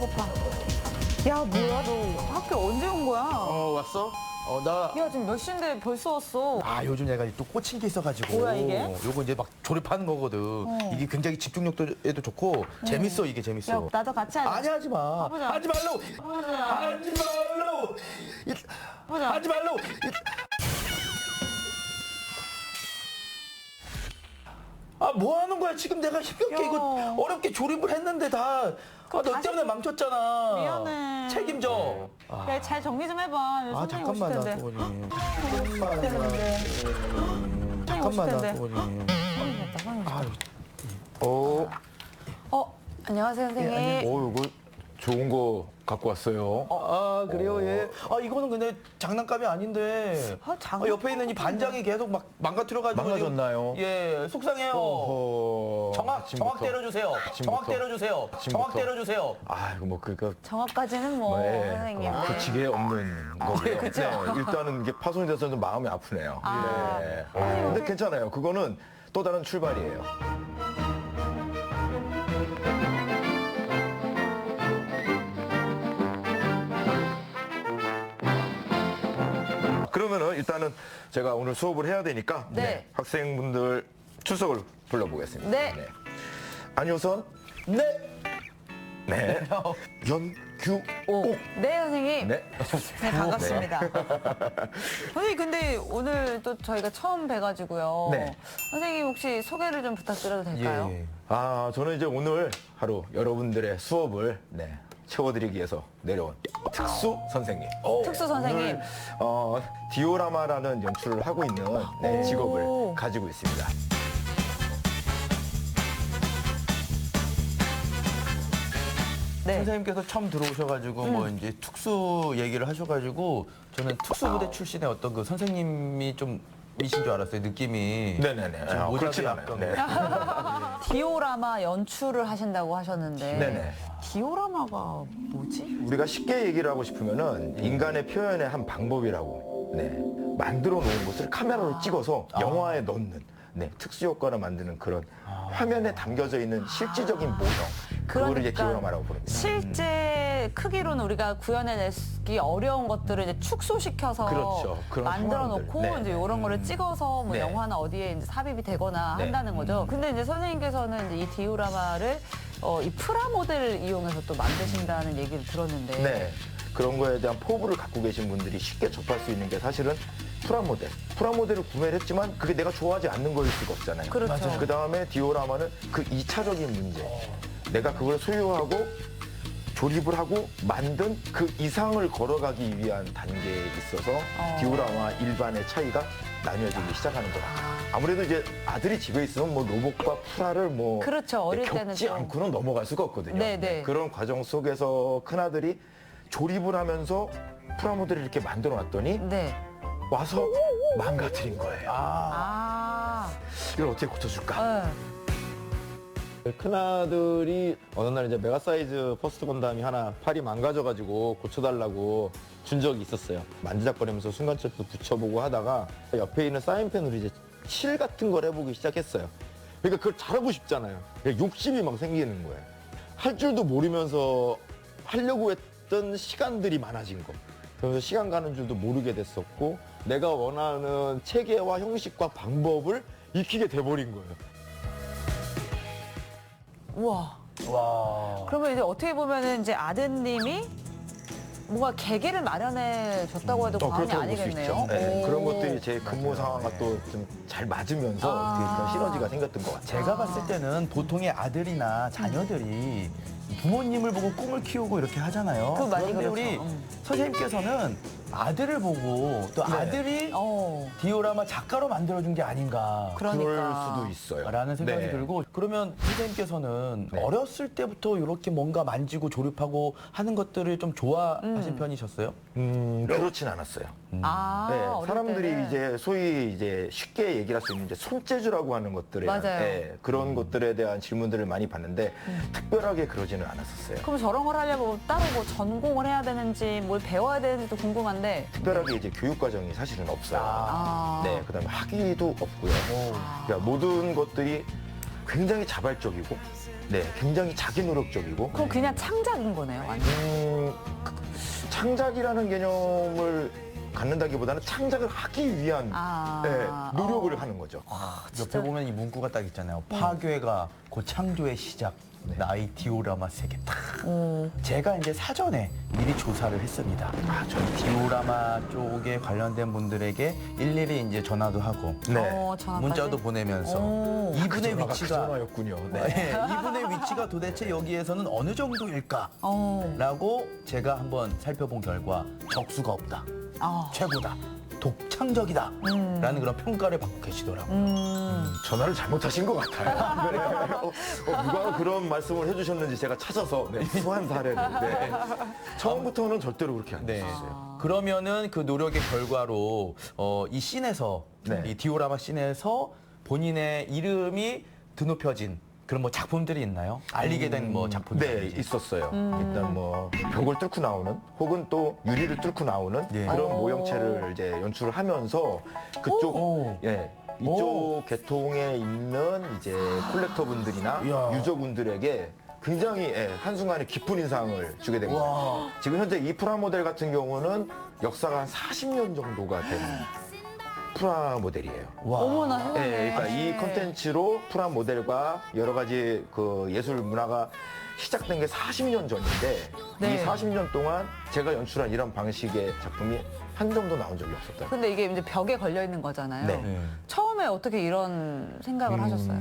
배고파. 야, 뭐야, 너 학교 언제 온 거야? 왔어? 나. 야, 지금 몇 시인데 벌써 왔어. 요즘 얘가 또 꽂힌 게 있어가지고. 뭐야, 이게? 요거 이제 막 조립하는 거거든. 이게 굉장히 집중력에도 좋고, 재밌어, 이게 재밌어. 야, 나도 같이 하자. 아니, 하지 마. 해보자. 하지 말라고! 해보자. 하지 말라고! 해보자. 하지 말라고! 뭐 하는 거야? 지금 내가 힘겹게 야. 이거 어렵게 조립을 했는데 다. 너 다시- 때문에 망쳤잖아. 미안해. 책임져. 야, 잘 정리 좀 해봐. 선생님 오실 잠깐만, 나 텐데. 소원이. 선생님 잠깐만, 오실 나 텐데. 소원이. 선생님 됐다, 선생님 됐다. 안녕하세요, 선생님. 이거 좋은 거 갖고 왔어요. 그래요, 예. 이거는 근데 장난감이 아닌데. 옆에 있는 이 반장이 계속 막 망가뜨려가지고. 망가졌나요? 지금, 예, 속상해요. 정확 아침부터. 때려주세요. 정확 때려주세요. 정확 때려주세요. 이거 뭐 그러니까 정확까지는 뭐, 선생님. 네. 고치기에 없는 거고요. 그쵸. 일단은 이게 파손이 돼서 좀 마음이 아프네요. 아. 네. 근데 괜찮아요. 그거는 또 다른 출발이에요. 그러면은 일단은 제가 오늘 수업을 해야 되니까 네. 학생분들 출석을 불러보겠습니다. 네. 안효선, 네. 네, 연규옥, 네, 선생님. 네. 네, 반갑습니다. 선생님, 근데 오늘 또 저희가 처음 뵈가지고요. 네. 선생님 혹시 소개를 좀 부탁드려도 될까요? 예. 저는 이제 오늘 하루 여러분들의 수업을 채워드리기 위해서 내려온 특수 선생님. 특수 선생님. 오늘, 디오라마라는 연출을 하고 있는 직업을 오. 가지고 있습니다. 네. 선생님께서 처음 들어오셔가지고 뭐 이제 특수 얘기를 하셔가지고 저는 특수부대 출신의 어떤 그 선생님이 좀 이신 줄 알았어요. 느낌이. 네네네. 지금 모자도 그렇진 않아요. 약간 네. 디오라마 연출을 하신다고 하셨는데. 네네. 디오라마가 뭐지? 우리가 쉽게 얘기를 하고 싶으면은 인간의 표현의 한 방법이라고 만들어 놓은 것을 카메라로 찍어서 영화에 넣는 특수 효과를 만드는 그런 화면에 담겨져 있는 실질적인 모형 그거를 이제 디오라마라고 부릅니다. 실제 크기로는 우리가 구현해내기 어려운 것들을 이제 축소시켜서 그렇죠. 그런 만들어 놓고 상황들. 네. 이제 이런 거를 찍어서 뭐 네. 영화나 어디에 이제 삽입이 되거나 네. 한다는 거죠. 근데 이제 선생님께서는 이제 이 디오라마를 이 프라모델을 이용해서 또 만드신다는 얘기를 들었는데. 네. 그런 거에 대한 포부를 갖고 계신 분들이 쉽게 접할 수 있는 게 사실은 프라모델. 프라모델을 구매를 했지만 그게 내가 좋아하지 않는 거일 수가 없잖아요. 그렇죠. 맞아요. 그 다음에 디오라마는 그 2차적인 문제. 내가 그걸 소유하고 조립을 하고 만든 그 이상을 걸어가기 위한 단계에 있어서 디오라마 일반의 차이가 나뉘어지기 시작하는 거다. 아무래도 이제 아들이 집에 있으면 뭐 로봇과 프라를 뭐 그렇죠. 어릴 때는 겪지 좀. 않고는 넘어갈 수가 없거든요. 네. 그런 과정 속에서 큰아들이 조립을 하면서 프라모델을 이렇게 만들어 놨더니 네. 와서 망가뜨린 거예요. 이걸 어떻게 고쳐줄까? 네. 큰아들이 어느 날 이제 메가사이즈 퍼스트 건담이 하나 팔이 망가져가지고 고쳐달라고 준 적이 있었어요. 만지작거리면서 순간체도 붙여보고 하다가 옆에 있는 사인펜으로 이제 칠 같은 걸 해보기 시작했어요. 그러니까 그걸 잘하고 싶잖아요. 욕심이 막 생기는 거예요. 할 줄도 모르면서 하려고 했던 시간들이 많아진 거. 그러면서 시간 가는 줄도 모르게 됐었고 내가 원하는 체계와 형식과 방법을 익히게 돼버린 거예요. 우와. 와. 그러면 이제 어떻게 보면은 이제 아드님이 뭔가 계기를 마련해 줬다고 해도 과언이 그렇다고 볼 수 아니겠네요. 있죠. 네, 오. 그런 것들이 제 근무 상황과 또 좀 잘 맞으면서 어떻게 그런 시너지가 생겼던 것 같아요. 제가 봤을 때는 보통의 아들이나 자녀들이 부모님을 보고 꿈을 키우고 이렇게 하잖아요. 그거 많이 그런데 그렇죠. 우리 선생님께서는 아들을 보고 또 아들이 디오라마 작가로 만들어준 게 아닌가. 그러니까. 그럴 수도 있어요. 라는 생각이 네. 들고 그러면 선생님께서는 네. 어렸을 때부터 이렇게 뭔가 만지고 조립하고 하는 것들을 좀 좋아하신 편이셨어요? 그렇진 않았어요. 네, 어릴 사람들이 때는. 이제 소위 이제 쉽게 얘기할 수 있는 이제 손재주라고 하는 것들에 대한, 맞아요. 그런 것들에 대한 질문들을 많이 받는데 특별하게 그러지는 않았었어요. 그럼 저런 걸 하려면 따로 뭐 전공을 해야 되는지 뭘 배워야 되는지도 궁금한데. 특별하게 이제 교육 과정이 사실은 없어요. 아. 네, 그다음에 학위도 없고요. 그러니까 모든 것들이 굉장히 자발적이고, 네, 굉장히 자기 노력적이고. 그럼 그냥 창작인 거네요, 완전. 창작이라는 개념을 갖는다기보다는 창작을 하기 위한 네, 노력을 하는 거죠. 옆에 보면 이 문구가 딱 있잖아요. 파괴가 곧 창조의 시작. 나의 디오라마 세계 딱. 제가 이제 사전에 미리 조사를 했습니다. 저 디오라마 쪽에 관련된 분들에게 일일이 이제 전화도 하고, 전화까지? 문자도 보내면서 이분의 위치가 전화였군요. 네, 이분의 위치가 도대체 여기에서는 어느 정도일까라고 제가 한번 살펴본 결과 적수가 없다, 최고다, 독창적이다 라는 그런 평가를 받고 계시더라고요. 전화를 잘못하신 것 같아요. 네. 누가 그런 말씀을 해주셨는지 제가 찾아서 수한 사례를. 네. 처음부터는 절대로 그렇게 안 네. 됐어요. 그러면은 그 노력의 결과로 이 씬에서 네. 이 디오라마 씬에서 본인의 이름이 드높여진 그런 뭐 작품들이 있나요? 알리게 된 뭐 작품들. 네, 있었어요. 일단 뭐 벽을 뚫고 나오는 혹은 또 유리를 뚫고 나오는 네. 그런 모형체를 이제 연출을 하면서 그쪽 예, 이쪽 계통에 있는 이제 콜렉터분들이나 이야. 유저분들에게 굉장히 한순간에 깊은 인상을 주게 됩니다. 지금 현재 이 프라모델 같은 경우는 역사가 한 40년 정도가 된 프라모델이에요. 어머나, 해보네. 네, 그러니까 이 컨텐츠로 프라모델과 여러 가지 그 예술 문화가 시작된 게 40년 전인데 네. 이 40년 동안 제가 연출한 이런 방식의 작품이 한 점도 나온 적이 없었다. 근데 이게 이제 벽에 걸려 있는 거잖아요. 네. 네. 처음에 어떻게 이런 생각을 하셨어요?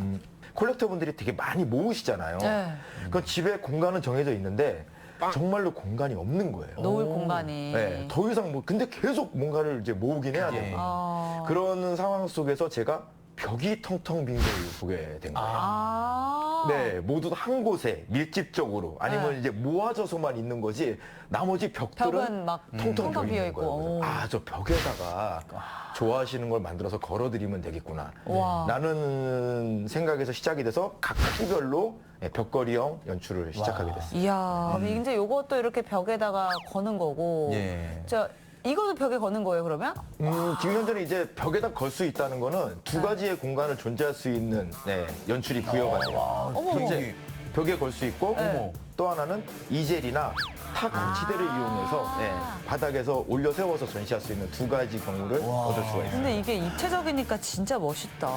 콜렉터분들이 되게 많이 모으시잖아요. 네. 그 집에 공간은 정해져 있는데 정말로 공간이 없는 거예요. 놓을 공간이. 네, 더 이상 뭐 근데 계속 뭔가를 이제 모으긴 해야 돼요. 그런 상황 속에서 제가 벽이 텅텅 빈 걸 보게 된 거예요. 네, 모두 한 곳에 밀집적으로 아니면 네. 이제 모아져서만 있는 거지 나머지 벽들은 벽은 막 텅텅 텅텅 비어 비어 있고. 있고. 저 벽에다가 좋아하시는 걸 만들어서 걸어드리면 되겠구나. 와. 라는 생각에서 시작이 돼서 각 크기별로 벽걸이형 연출을 시작하게 됐어요. 이야, 이제 요것도 이렇게 벽에다가 거는 거고. 예. 이것도 벽에 거는 거예요, 그러면? 지금 현재는 이제 벽에다 걸 수 있다는 거는 두 가지의 공간을 존재할 수 있는 연출이 부여가 돼요. 어머. 이제 벽에 걸 수 있고 또 하나는 이젤이나 타 강치대를 이용해서 바닥에서 올려 세워서 전시할 수 있는 두 가지 경우를 얻을 수가 있어요. 근데 이게 입체적이니까 진짜 멋있다.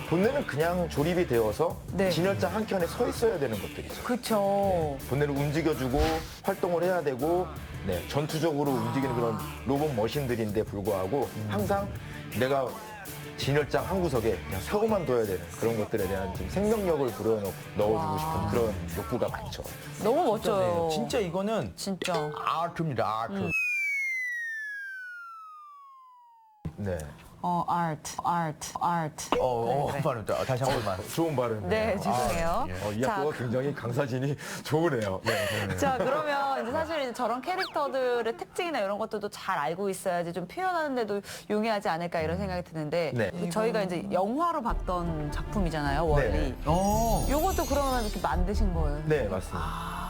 본네는 그냥 조립이 되어서 네. 진열장 한 켠에 서 있어야 되는 것들이죠. 그쵸. 본네를 움직여주고 활동을 해야 되고 전투적으로 움직이는 그런 로봇 머신들인데 불구하고 항상 내가 진열장 한 구석에 그냥 세워만 둬야 되는 그런 것들에 대한 좀 생명력을 넣어주고 싶은 그런 욕구가 많죠. 너무 멋져요. 진짜 이거는 진짜. 아트입니다. 아트. 네. 아트. 그래. 발음 다시 한 번만. 좋은 발음. 네, 죄송해요. 이 자, 학교가 굉장히 강사진이 좋으네요. 자, 그러면 이제 사실 이제 저런 캐릭터들의 특징이나 이런 것들도 잘 알고 있어야지 좀 표현하는데도 용이하지 않을까 이런 생각이 드는데 네. 저희가 이제 영화로 봤던 작품이잖아요, 월리. 네. 요것도 그러면 이렇게 만드신 거예요? 네, 맞습니다.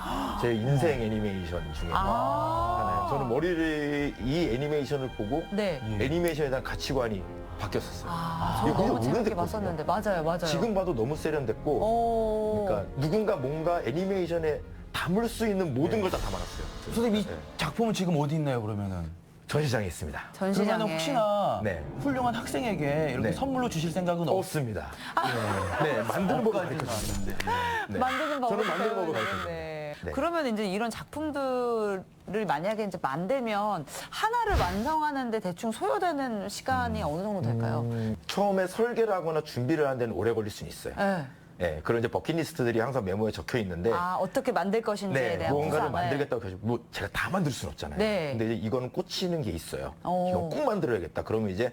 제 인생 애니메이션 중에 하나예요. 저는 머리를 이 애니메이션을 보고 네. 애니메이션에 대한 가치관이 바뀌었었어요. 저는 이거 너무 재밌게 오래됐거든요. 봤었는데. 맞아요. 지금 봐도 너무 세련됐고 그러니까 누군가 뭔가 애니메이션에 담을 수 있는 모든 걸 다 담아놨어요. 선생님 이 작품은 지금 어디 있나요 그러면은? 전시장에 있습니다. 전시장에. 그러면 혹시나 네. 훌륭한 학생에게 이렇게 네. 선물로 주실 생각은 없습니다. 네, 만드는 법을 가르쳐 주는데. 만드는 법을 저는 만드는 법을 배워야 가르쳐 되는데. 네. 그러면 이제 이런 작품들을 만약에 이제 만들면 하나를 완성하는데 대충 소요되는 시간이 어느 정도 될까요? 처음에 설계를 하거나 준비를 하는 데는 오래 걸릴 수는 있어요. 네. 네, 그런 이제 버킷리스트들이 항상 메모에 적혀 있는데 어떻게 만들 것인지에 대한 무언가를 구상. 만들겠다고 해서 뭐 제가 다 만들 수는 없잖아요. 네. 근데 이제 이거는 꽂히는 게 있어요. 오. 이거 꼭 만들어야겠다. 그러면 이제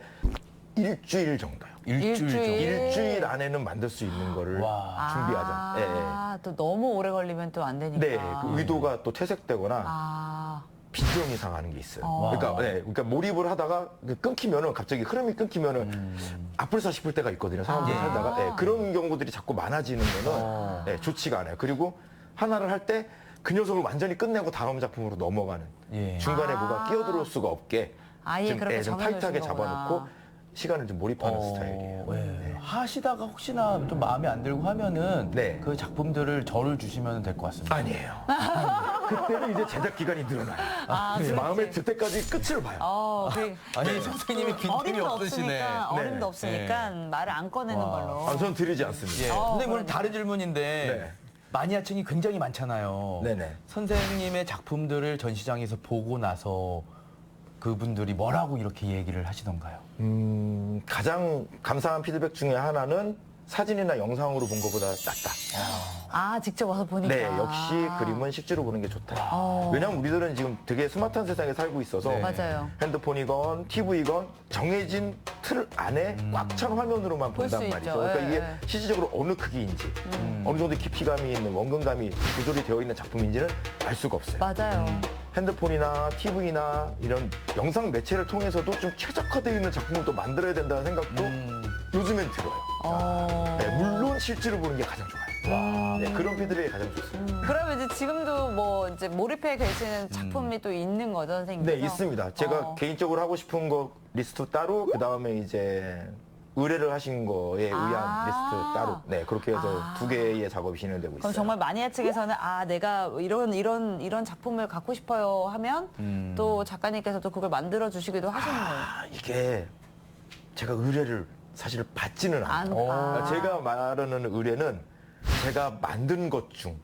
일주일 정도요. 일주일. 일주일 안에는 만들 수 있는 거를 와. 준비하죠. 또 너무 오래 걸리면 또 안 되니까. 네, 그 의도가 또 퇴색되거나 아, 비주형이 상하는 게 있어요. 와. 그러니까 몰입을 하다가 끊기면은 갑자기 흐름이 끊기면은 아플까 싶을 때가 있거든요. 사람들이 살다가 그런 경우들이 자꾸 많아지는 거는 좋지가 않아요. 그리고 하나를 할 때 그 녀석을 완전히 끝내고 다음 작품으로 넘어가는 예. 중간에 뭐가 끼어들어올 수가 없게 아예 그렇게 좀 정해놓으신 타이트하게 거구나. 잡아놓고 시간을 좀 몰입하는 스타일이에요. 네. 하시다가 혹시나 좀 마음에 안 들고 하면은 네. 그 작품들을 저를 주시면 될 것 같습니다. 아니에요. 그때는 이제 제작 기간이 늘어나요. 그렇지. 마음에 들 때까지 끝을 봐요. 아니 선생님이 빈틈이 어림도 없으시네. 없으니까, 어림도 네. 없으니까 말을 안 꺼내는 와. 걸로. 아, 저는 드리지 않습니다. 예. 선생님 오늘 다른 질문인데 네. 마니아층이 굉장히 많잖아요. 네네. 선생님의 작품들을 전시장에서 보고 나서 그분들이 뭐라고 이렇게 얘기를 하시던가요? 가장 감사한 피드백 중에 하나는 사진이나 영상으로 본 것보다 낫다. 직접 와서 보니까. 네, 역시 그림은 실제로 보는 게 좋다. 왜냐하면 우리들은 지금 되게 스마트한 세상에 살고 있어서 네. 맞아요. 핸드폰이건 TV건 정해진 틀 안에 꽉 찬 화면으로만 볼 본단 수 말이죠. 있죠. 그러니까 예, 이게 예. 실질적으로 어느 크기인지, 어느 정도 깊이감이 있는 원근감이 조절이 되어 있는 작품인지는 알 수가 없어요. 맞아요. 핸드폰이나 TV나 이런 영상 매체를 통해서도 좀 최적화되어 있는 작품을 또 만들어야 된다는 생각도 요즘엔 들어요. 네, 물론 실제로 보는 게 가장 좋아요. 네, 그런 피드백이 가장 좋습니다. 그러면 이제 지금도 뭐 이제 몰입해 계시는 작품이 또 있는 거죠, 선생님? 네, 있습니다. 제가 개인적으로 하고 싶은 거 리스트 따로, 그 다음에 이제 의뢰를 하신 거에 의한 리스트 따로. 네, 그렇게 해서 두 개의 작업이 진행되고 있어요. 그럼 정말 마니아 측에서는 내가 이런 작품을 갖고 싶어요 하면 또 작가님께서도 그걸 만들어 주시기도 하시는 거예요. 이게 제가 의뢰를 사실 받지는 않아요. 그러니까 제가 말하는 의뢰는 제가 만든 것 중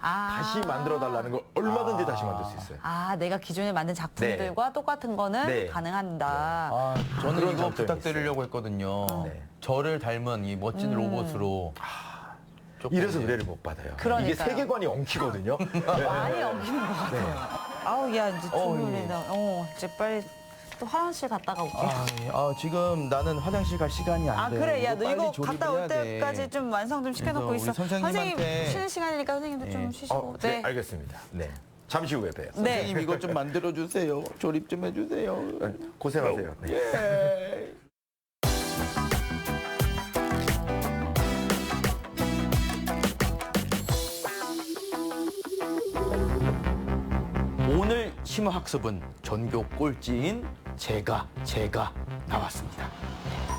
다시 만들어 달라는 걸 얼마든지 다시 만들 수 있어요. 내가 기존에 만든 작품들과 똑같은 거는 네. 가능한다. 저는 그런 이거 장점이 부탁드리려고 했거든요. 네. 저를 닮은 이 멋진 로봇으로. 조금 이래서 이제 의뢰를 못 받아요. 그러니까요. 이게 세계관이 엉키거든요. 많이 엉키는 것 같아요. 아우, 야, 이제 주문이다. 이제 빨리 또 화장실 갔다가 올게. 지금 나는 화장실 갈 시간이 안 돼. 그래. 야, 너 빨리 이거 조립을 갔다 올 해야 돼. 때까지 좀 완성 좀 시켜놓고 그래서 있어. 우리 선생님한테 쉬는 시간이니까 선생님도 좀 쉬시고. 네, 알겠습니다. 네. 잠시 후에 봬요. 네. 선생님 이거 좀 만들어 주세요. 조립 좀 해주세요. 고생하세요. 네. 예. 오늘 심화학습은 전교 꼴찌인 제가 나왔습니다.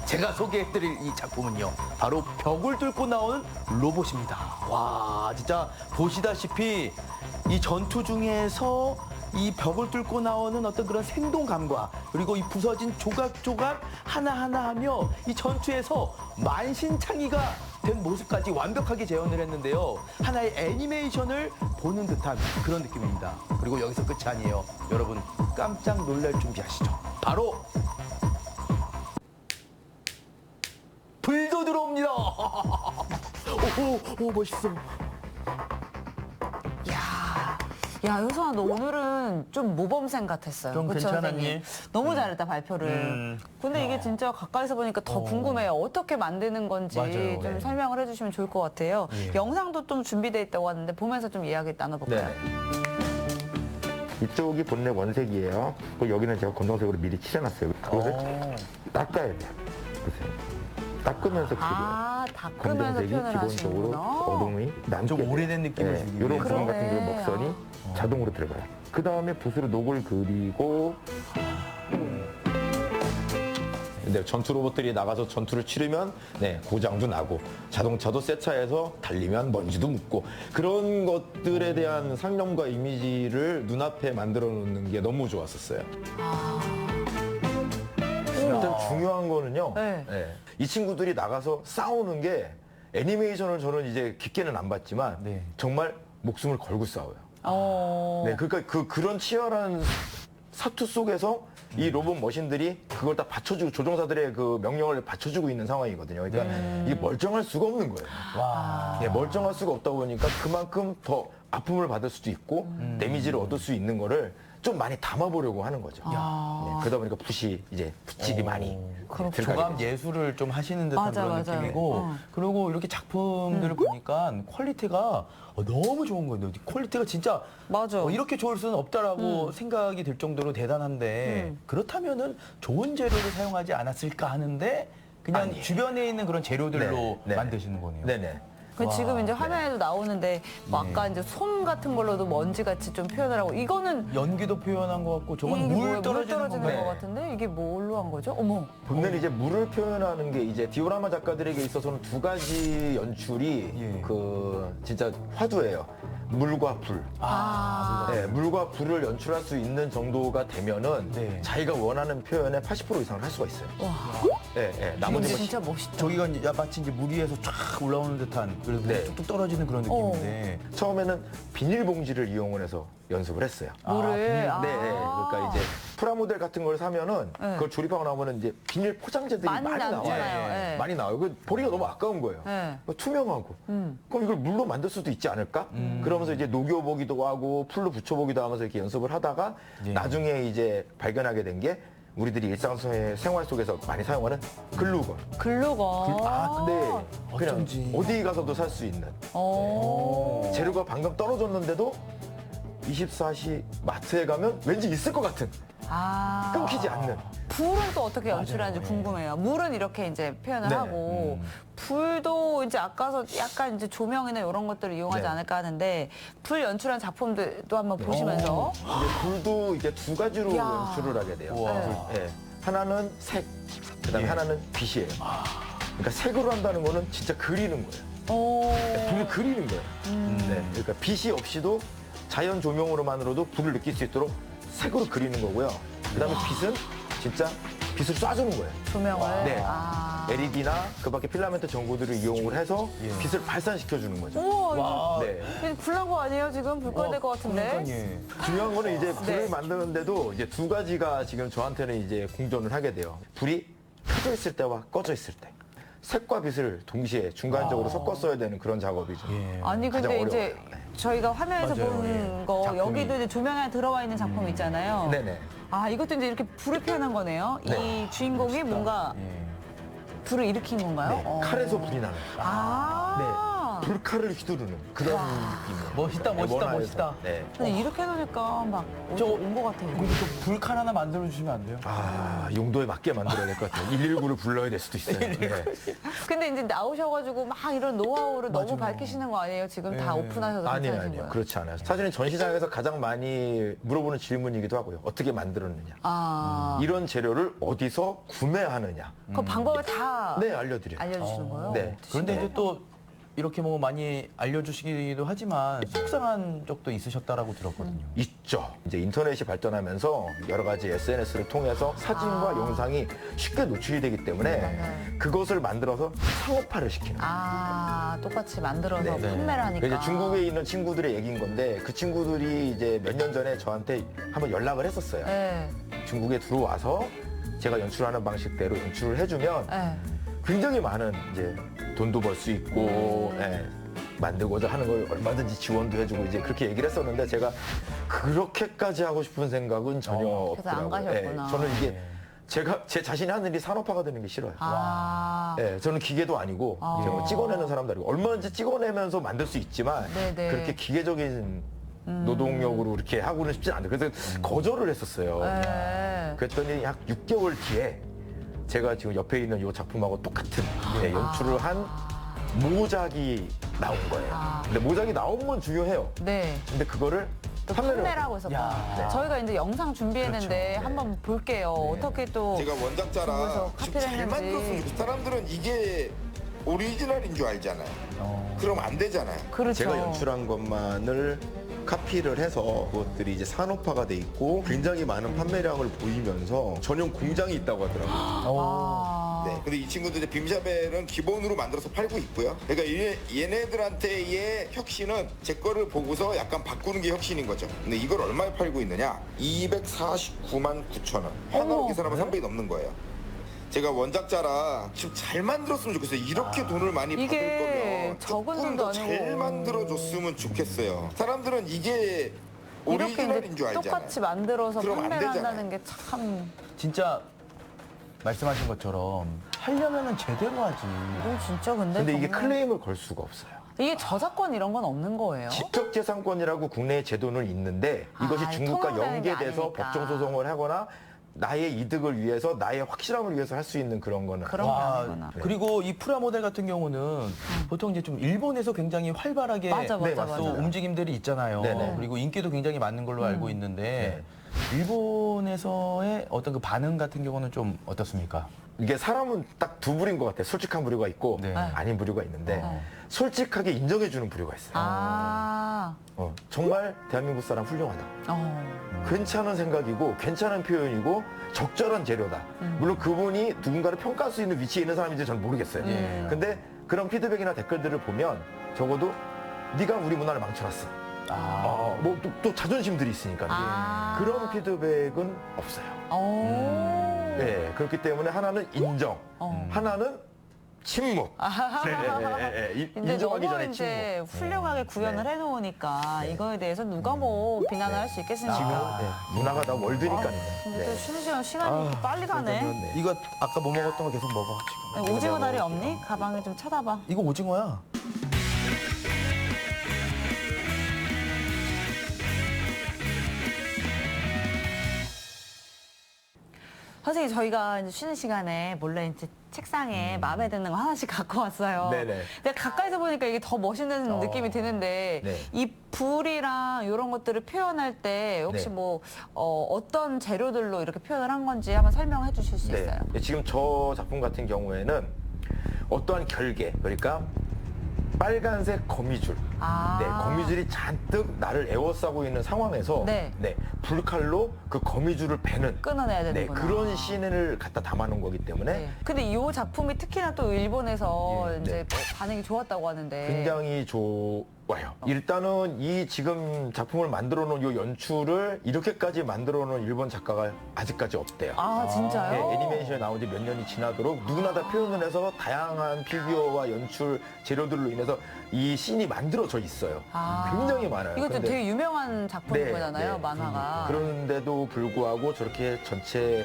제가 소개해드릴 이 작품은요, 바로 벽을 뚫고 나오는 로봇입니다. 와, 진짜 보시다시피 이 전투 중에서 이 벽을 뚫고 나오는 어떤 그런 생동감과 그리고 이 부서진 조각조각 하나하나 하며 이 전투에서 만신창이가 된 모습까지 완벽하게 재현을 했는데요. 하나의 애니메이션을 보는 듯한 그런 느낌입니다. 그리고 여기서 끝이 아니에요. 여러분 깜짝 놀랄 준비하시죠. 바로 불도 들어옵니다. 오, 멋있어. 야, 효선아, 너 오늘은 좀 모범생 같았어요. 좀 그쵸, 괜찮았니? 선생님? 너무 잘했다, 발표를. 근데 이게 진짜 가까이서 보니까 더 궁금해요. 어떻게 만드는 건지 맞아요. 좀 네. 설명을 해주시면 좋을 것 같아요. 예. 영상도 좀 준비되어 있다고 하는데 보면서 좀 이야기 나눠볼까요? 이쪽이 본래 원색이에요. 그리고 여기는 제가 검정색으로 미리 칠해놨어요. 그것을 닦아야 돼요. 보세요. 닦으면서 그려요. 닦으면서 검정색이 표현을 기본적으로 하시는구나. 어둠이 남게 좀 오래된 느낌을 주기 이런 위해서. 부분 같은 그러네. 그 먹선이 자동으로 들어가요. 그 다음에 붓으로 녹을 그리고 근데 전투 로봇들이 나가서 전투를 치르면 고장도 나고 자동차도 새 차에서 달리면 먼지도 묻고 그런 것들에 대한 상념과 이미지를 눈앞에 만들어 놓는 게 너무 좋았었어요. 일단 중요한 거는요. 네. 이 친구들이 나가서 싸우는 게 애니메이션을 저는 이제 깊게는 안 봤지만 네. 정말 목숨을 걸고 싸워요. 네, 그러니까 그런 치열한 사투 속에서 이 로봇 머신들이 그걸 다 받쳐주고 조종사들의 그 명령을 받쳐주고 있는 상황이거든요. 그러니까 이게 멀쩡할 수가 없는 거예요. 네, 멀쩡할 수가 없다 보니까 그만큼 더 아픔을 받을 수도 있고 데미지를 얻을 수 있는 거를 좀 많이 담아보려고 하는 거죠. 네, 그러다 보니까 붓이 이제 붓질이 많이 들어가게 조감 되죠. 예술을 좀 하시는 듯한 그런 맞아요. 느낌이고 그리고 이렇게 작품들을 보니까 퀄리티가 너무 좋은 거예요. 퀄리티가 진짜 맞아. 이렇게 좋을 수는 없다라고 생각이 들 정도로 대단한데 그렇다면은 좋은 재료를 사용하지 않았을까 하는데 그냥 아니에요. 주변에 있는 그런 재료들로 네. 만드시는 거네요. 네네. 그 와, 지금 이제 네. 화면에도 나오는데 뭐 아까 이제 솜 같은 걸로도 먼지 같이 좀 표현을 하고 이거는 연기도 표현한 것 같고 저건 이게 물 뭐예요? 떨어지는 것 건가요? 같은데 이게 뭘로 한 거죠? 어머. 보면 이제 물을 표현하는 게 이제 디오라마 작가들에게 있어서는 두 가지 연출이 예. 그 진짜 화두예요. 물과 불. 아. 네, 물과 불을 연출할 수 있는 정도가 되면은 네. 자기가 원하는 표현의 80% 이상을 할 수가 있어요. 와. 네, 네. 근데 나머지 뭐 진짜 멋있다. 저기가 이제 마치 이제 물 위에서 쫙 올라오는 듯한 그래서 네. 뚝뚝 떨어지는 그런 느낌인데 처음에는 비닐봉지를 이용을 해서 연습을 했어요. 물을. 아, 네, 네. 그러니까 이제 프라모델 같은 걸 사면은 네. 그걸 조립하고 나오면 이제 비닐 포장재들이 많이 많이 나와요. 남잖아요. 예, 예. 많이 나와요. 그 버리기가 너무 아까운 거예요. 네. 투명하고. 그럼 이걸 물로 만들 수도 있지 않을까? 그러면서 이제 녹여보기도 하고 풀로 붙여보기도 하면서 이렇게 연습을 하다가 예. 나중에 이제 발견하게 된 게 우리들이 생활 속에서 많이 사용하는 글루건. 글루건. 근데 그냥 어쩐지. 어디 가서도 살 수 있는 오. 재료가 방금 떨어졌는데도 24시 마트에 가면 왠지 있을 것 같은 아. 끊기지 않는. 불은 또 어떻게 연출하는지 맞아요. 궁금해요. 물은 이렇게 이제 표현을 네네. 하고 불도 이제 아까서 약간 이제 조명이나 이런 것들을 이용하지 네. 않을까 하는데 불 연출한 작품들도 한번 보시면서 이제 불도 이제 두 가지로 이야. 연출을 하게 돼요. 우와. 불. 예. 하나는 색, 그다음에 예. 하나는 빛이에요. 그러니까 색으로 한다는 거는 진짜 그리는 거예요. 오. 불을 그리는 거예요. 네. 그러니까 빛이 없이도 자연 조명으로만으로도 불을 느낄 수 있도록 색으로 그리는 거고요. 그다음에 빛은 진짜 빛을 쏴주는 거예요. 조명을. 네. 아. LED나 그밖에 필라멘트 전구들을 이용을 해서 예. 빛을 발산시켜 주는 거죠. 우와, 와. 네. 이거 불난 거 아니에요? 지금 불 꺼야 될 것 같은데. 그러니까, 예. 중요한 거는 이제 불을 네. 만드는데도 이제 두 가지가 지금 저한테는 이제 공존을 하게 돼요. 불이 켜져 있을 때와 꺼져 있을 때. 색과 빛을 동시에 중간적으로 섞었어야 되는 그런 작업이죠. 예. 아니 가장 근데 이제 어려워요. 네. 저희가 화면에서 맞아요. 본 예. 거 작품이. 여기도 이제 조명에 들어와 있는 작품 있잖아요. 네네. 아 이것도 이제 이렇게 불을 표현한 거네요. 네. 이 주인공이 뭔가 예. 불을 일으킨 건가요? 네. 칼에서 불이 나는. 아. 불칼을 휘두르는 그런 느낌이에요. 멋있다, 네, 멋있다, 원화에서. 멋있다. 네. 근데 이렇게 해놓으니까 막 저거- 온 것 같아요. 그리고 또 불칼 하나 만들어 주시면 안 돼요? 아, 용도에 맞게 만들어야 될 것 같아요. 119를 불러야 될 수도 있어요. 네. 근데 이제 나오셔가지고 막 이런 노하우를 너무 맞아요. 밝히시는 거 아니에요? 지금 다 네. 오픈하셔서 아니에요, 괜찮으신 아니에요. 거예요? 그렇지 않아요. 사실은 전시장에서 가장 많이 물어보는 질문이기도 하고요. 어떻게 만들었느냐. 아, 이런 재료를 어디서 구매하느냐. 그 방법을 다 네, 알려드려요. 알려주시는 거예요? 네. 그런데 이제 또 이렇게 뭐 많이 알려주시기도 하지만 속상한 적도 있으셨다라고 들었거든요. 있죠. 이제 인터넷이 발전하면서 여러 가지 SNS를 통해서 사진과 영상이 쉽게 노출이 되기 때문에 맞아요. 그것을 만들어서 상업화를 시키는 거예요. 아, 똑같이 만들어서 네. 판매를 하니까. 이제 중국에 있는 친구들의 얘기인 건데 그 친구들이 이제 몇 년 전에 저한테 한번 연락을 했었어요. 네. 중국에 들어와서 제가 연출하는 방식대로 연출을 해주면 네. 굉장히 많은 이제 돈도 벌 수 있고 예, 만들고자 하는 걸 얼마든지 지원도 해주고 이제 그렇게 얘기를 했었는데 제가 그렇게까지 하고 싶은 생각은 전혀 그래서 안 없더라고요. 가셨구나. 저는 이게 제 자신이 하는 일이 산업화가 되는 게 싫어요. 아, 예, 저는 기계도 아니고 아. 이제 뭐 찍어내는 사람도 아니고 얼마든지 찍어내면서 만들 수 있지만 네네. 그렇게 기계적인 노동력으로 이렇게 하고는 싶지 않아요. 그래서 거절을 했었어요. 네. 그랬더니 약 6개월 뒤에 제가 지금 옆에 있는 이 작품하고 똑같은 예, 연출을 한 모작이 나온 거예요. 아. 근데 모작이 나온 건 중요해요. 네. 근데 그거를 또 판매를 판매를 하고 있었다. 야. 네. 저희가 이제 영상 준비했는데 한번 볼게요. 어떻게 또 제가 중국에서 원작자라 좀 카피를 잘 했는지. 만들었으면 좋겠어. 사람들은 이게 오리지널인 줄 알잖아요. 그럼 안 되잖아요. 그렇죠. 제가 연출한 것만을 카피를 해서 그것들이 이제 산업화가 돼 있고 굉장히 많은 판매량을 보이면서 전용 공장이 있다고 하더라고요. 아. 네. 근데 이 친구들 빔샤벨은 기본으로 만들어서 팔고 있고요. 그러니까 얘네들한테의 혁신은 제 거를 보고서 약간 바꾸는 게 혁신인 거죠. 근데 이걸 얼마에 팔고 있느냐? 249만 9천 원. 하나로 계산하면 300이 넘는 거예요. 제가 원작자라 좀 잘 만들었으면 좋겠어요. 이렇게 돈을 많이 이게 받을 거면 적은 조금 돈도 더 잘 아니고. 만들어줬으면 좋겠어요. 사람들은 이게 이렇게 오리지널인 이제 줄 알잖아요. 똑같이 만들어서 그럼 안 판매를 되잖아요. 한다는 게 참 진짜 말씀하신 것처럼 하려면은 제대로 하지. 이건 진짜 근데 근데 이게 정말- 클레임을 걸 수가 없어요. 이게 저작권 이런 건 없는 거예요? 지적재산권이라고 국내에 제도는 있는데 이것이 아, 중국과 통용되는 게 연계돼서 아니니까. 법정 소송을 하거나 나의 이득을 위해서 나의 확실함을 위해서 할 수 있는 그런 거는 그런 거 아니구나. 그리고 이 프라모델 같은 경우는 보통 이제 좀 일본에서 굉장히 활발하게 맞아, 맞아, 네, 맞아. 또 움직임들이 있잖아요. 네네. 그리고 인기도 굉장히 많은 걸로 알고 있는데 일본에서의 어떤 그 반응 같은 경우는 좀 어떻습니까? 이게 사람은 딱 두 부류인 것 같아요. 솔직한 부류가 있고 네. 아닌 부류가 있는데 솔직하게 인정해주는 부류가 있어요. 아, 정말 대한민국 사람 훌륭하다. 괜찮은 생각이고 괜찮은 표현이고 적절한 재료다. 물론 그분이 누군가를 평가할 수 있는 위치에 있는 사람인지 저는 모르겠어요. 근데 그런 피드백이나 댓글들을 보면 적어도 네가 우리 문화를 망쳐놨어. 뭐 또 자존심들이 있으니까 아. 그런 피드백은 없어요. 네, 그렇기 때문에 하나는 인정, 하나는 침묵. 근데 인정하기 너무 전에 침묵. 이제 훌륭하게 구현을 해놓으니까 이거에 대해서 누가 뭐 비난을 할 수 있겠습니까? 지금 문화가 다 월드니까요. 근데 또 쉬는 시간 시간이 빨리 가네. 이거 아까 뭐 먹었던 거 계속 먹어 지금. 오징어 다리 없니? 가방에 좀 찾아봐. 이거 오징어야. 선생님 저희가 이제 쉬는 시간에 몰래 이제 책상에 마음에 드는 거 하나씩 갖고 왔어요. 네네. 근데 가까이서 보니까 이게 더 멋있는 느낌이 드는데 네. 이 불이랑 이런 것들을 표현할 때 혹시 네. 뭐 어떤 재료들로 이렇게 표현을 한 건지 한번 설명해 주실 수 있어요? 네. 지금 저 작품 같은 경우에는 어떠한 결계, 그러니까 빨간색 거미줄. 아. 네, 거미줄이 잔뜩 나를 에워싸고 있는 상황에서 네. 불칼로 그 거미줄을 베는 끊어내야 되는구나. 그런 씬을 갖다 담아놓은 거기 때문에 네. 근데 이 작품이 특히나 또 일본에서 예, 이제 네. 뭐 반응이 좋았다고 하는데. 굉장히 좋아요. 일단은 이 지금 작품을 만들어 놓은 이 연출을 이렇게까지 만들어 놓은 일본 작가가 아직까지 없대요. 아 진짜요? 네, 애니메이션이 나온 지 몇 년이 지나도록 누구나 다 표현을 해서 다양한 피규어와 연출 재료들로 인해서 이 씬이 만들어져 있어요. 아. 굉장히 많아요. 이것도 근데 되게 유명한 작품인 네, 거잖아요, 네. 만화가. 그런데도 불구하고 저렇게 전체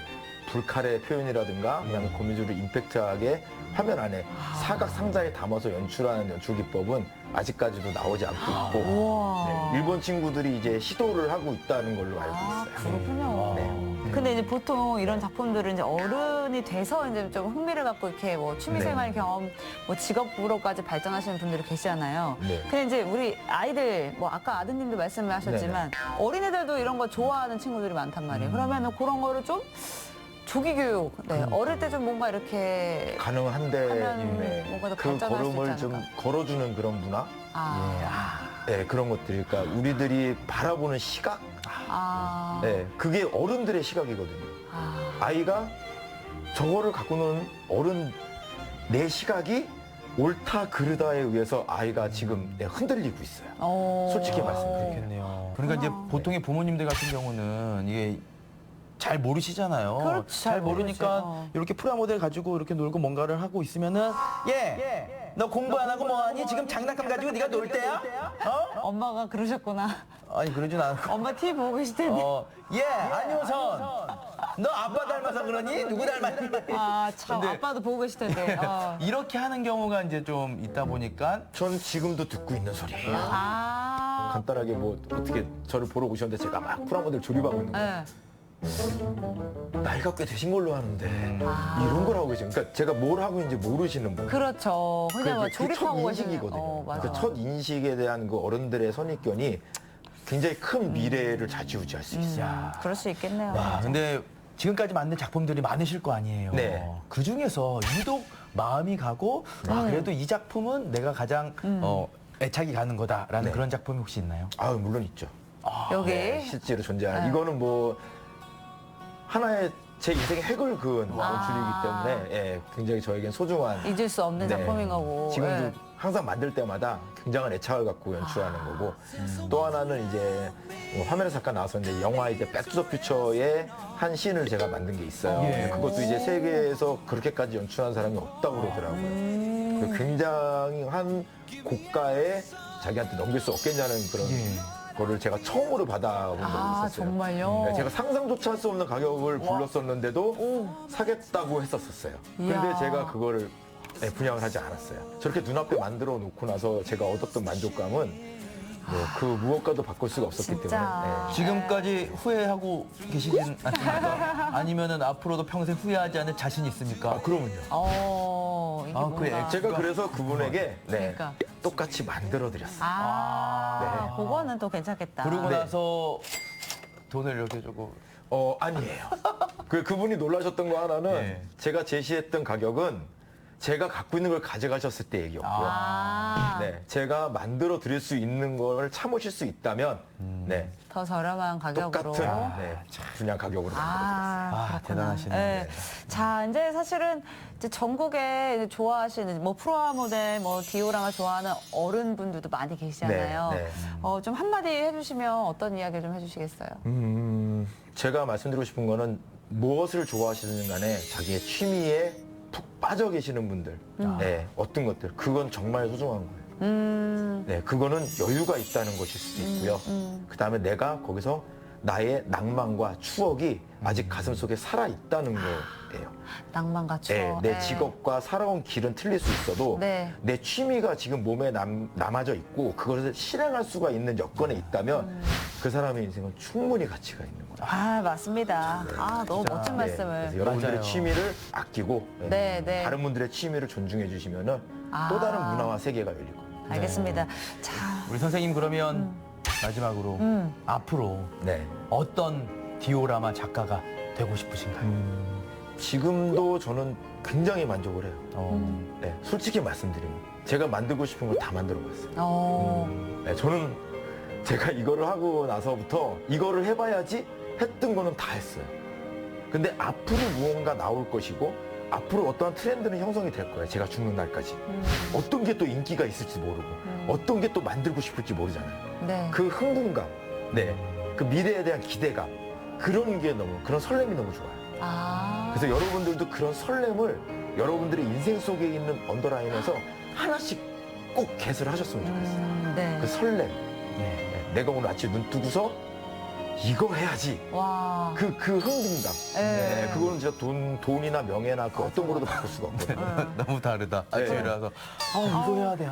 불칼의 표현이라든가 그다음에 거미줄을 임팩트하게 화면 안에 사각 상자에 담아서 연출하는 연출 기법은 아직까지도 나오지 않고 있고 우와. 네, 일본 친구들이 이제 시도를 하고 있다는 걸로 알고 아, 있어요. 그렇군요. 네. 근데 이제 보통 이런 작품들은 이제 어른이 돼서 이제 좀 흥미를 갖고 이렇게 뭐 취미생활 겸 뭐 직업으로까지 발전하시는 분들이 계시잖아요. 네. 근데 이제 우리 아이들, 뭐 아까 아드님도 말씀을 하셨지만 어린애들도 이런 거 좋아하는 친구들이 많단 말이에요. 그러면은 그런 거를 좀 조기 교육, 어릴 때 좀 뭔가 이렇게 가능한데 하면 뭔가 더 그 발전할 수 있지 걸음을 좀 않을까. 걸어주는 그런 문화, 네, 그런 것들이 그러니까 우리들이 바라보는 시각, 아, 네, 그게 어른들의 시각이거든요. 아이가 저거를 갖고 노는 어른 내 시각이 옳다 그르다에 의해서 아이가 지금 흔들리고 있어요. 솔직히 말씀드릴게요. 그렇겠네요. 그러니까 이제 보통의 부모님들 같은 경우는 이게 잘 모르시잖아요. 그렇죠, 잘 잘 모르니까 모르지. 이렇게 프라모델 가지고 이렇게 놀고 뭔가를 하고 있으면은 너 공부 안 하고 뭐하니? 지금 장난감 가지고 네가 놀 때야? 엄마가 그러셨구나. 아니 그러진 않고. 엄마 TV 보고 계실 텐데. 안효선. 너 아빠 닮아서 그러니? 누구 닮았니? 아, 참, 근데- 아빠도 보고 계실 텐데. 이렇게 하는 경우가 이제 좀 있다 보니까 전 지금도 듣고 있는 소리예요. 아, 간단하게 뭐 어떻게 저를 보러 오셨는데 제가 막 프라모델 조립하고 있는 거예요. 네. 나이가 꽤 되신 걸로 아는데 이런 걸 하고 계시죠. 그러니까 제가 뭘 하고 있는지 모르시는 분. 그렇죠. 그냥 막 그게 첫 조립하고 가시는. 인식이거든요. 맞아. 그 첫 인식에 대한 그 어른들의 선입견이 굉장히 큰 미래를 좌지우지할 수 있어요. 그럴 수 있겠네요. 와, 근데 지금까지 만든 작품들이 많으실 거 아니에요. 네. 그 중에서 유독 마음이 가고 그래도 이 작품은 내가 가장 애착이 가는 거다라는 네. 그런 작품이 혹시 있나요? 아, 물론 있죠. 여기. 네, 실제로 존재하는. 이거는 뭐 하나의 제 인생의 핵을 그은 연출이기 때문에 굉장히 저에겐 소중한 잊을 수 없는 네. 작품인 거고. 지금도 예. 항상 만들 때마다 굉장한 애착을 갖고 연출하는 거고 또 하나는 이제 뭐 화면에 잠깐 나왔었는데 영화 이제 백투더퓨처의 한 씬을 제가 만든 게 있어요. 그것도 이제 세계에서 그렇게까지 연출한 사람이 없다고 그러더라고요. 굉장히 한 고가에 자기한테 넘길 수 없겠냐는 그런 거를 제가 처음으로 받아본 적이 아, 있었어요. 정말요? 네, 제가 상상조차 할 수 없는 가격을 불렀었는데도 사겠다고 했었어요. 근데 이야. 제가 그거를 분양을 하지 않았어요. 저렇게 눈앞에 만들어 놓고 나서 제가 얻었던 만족감은 그 무엇과도 바꿀 수가 없었기 진짜. 때문에. 지금까지 후회하고 계시진 않습니까? 아니면은 앞으로도 평생 후회하지 않을 자신 있습니까? 그러면요. 이게 그 뭔가. 제가 그래서 그분에게 그러니까. 똑같이 만들어 드렸어요. 그거는 또 괜찮겠다. 그러고 나서 돈을 이렇게 조금 아니에요. 그분이 놀라셨던 거 하나는 네. 제가 제시했던 가격은 제가 갖고 있는 걸 가져가셨을 때 얘기였고요. 네, 제가 만들어 드릴 수 있는 걸 참으실 수 있다면, 네, 더 저렴한 가격으로. 똑같은 분양 가격으로 만들어 그렇구나. 대단하시네. 네. 자, 이제 사실은 이제 전국에 좋아하시는 뭐 프로아 모델, 뭐 디오라마 좋아하는 어른분들도 많이 계시잖아요. 네, 네. 좀 한마디 해주시면 어떤 이야기를 좀 해주시겠어요? 제가 말씀드리고 싶은 거는 무엇을 좋아하시든 간에 자기의 취미에 푹 빠져 계시는 분들, 네, 어떤 것들, 그건 정말 소중한 거예요. 네, 그거는 여유가 있다는 것일 수도 있고요. 그 다음에 내가 거기서 나의 낭만과 추억이 아직 가슴 속에 살아 있다는 거예요. 낭만과 추억. 내 직업과 살아온 길은 틀릴 수 있어도 네. 내 취미가 지금 몸에 남아져 있고 그것을 실행할 수가 있는 여건에 있다면 그 사람의 인생은 충분히 가치가 있는 거예요. 맞습니다. 너무 멋진 네, 말씀을. 그래서 여러분들의 맞아요. 취미를 아끼고 네, 네. 다른 분들의 취미를 존중해 주시면은 또 다른 문화와 세계가 열릴 겁니다. 알겠습니다. 자, 우리 선생님 그러면 마지막으로 앞으로 네. 어떤 디오라마 작가가 되고 싶으신가요? 지금도 저는 굉장히 만족을 해요. 네, 솔직히 말씀드리면 제가 만들고 싶은 걸 다 만들어 봤어요. 네, 저는 제가 이거를 하고 나서부터 이거를 해봐야지 했던 거는 다 했어요. 근데 앞으로 무언가 나올 것이고 앞으로 어떠한 트렌드는 형성이 될 거예요. 제가 죽는 날까지. 어떤 게 또 인기가 있을지 모르고 어떤 게 또 만들고 싶을지 모르잖아요. 네. 그 흥분감, 네, 그 미래에 대한 기대감, 그런 게 그런 설렘이 너무 좋아요. 그래서 여러분들도 그런 설렘을 여러분들의 인생 속에 있는 언더라인에서 하나씩 꼭 개설을 하셨으면 좋겠어요. 네. 그 설렘. 네, 내가 오늘 아침에 눈 뜨고서 이거 해야지. 와. 그 흥분감. 네. 네, 그거는 진짜 돈이나 명예나 그 어떤 거로도 바꿀 수가 없거든요. 너무 다르다. 아침에 일어나서 이거 해야 돼.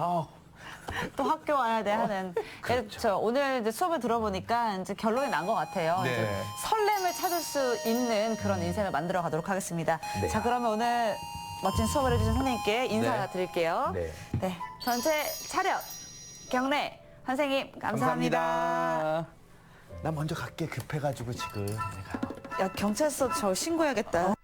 또 학교 와야 돼 하는. 그렇죠. 오늘 이제 수업을 들어보니까 이제 결론이 난 것 같아요. 네. 이제 설렘을 찾을 수 있는 그런 인생을 만들어 가도록 하겠습니다. 네. 자, 그러면 오늘 멋진 수업을 해주신 선생님께 인사드릴게요. 네. 네. 전체 차렷, 경례. 선생님, 감사합니다. 나 먼저 갈게. 급해가지고 지금. 내가. 야, 경찰서 저 신고해야겠다.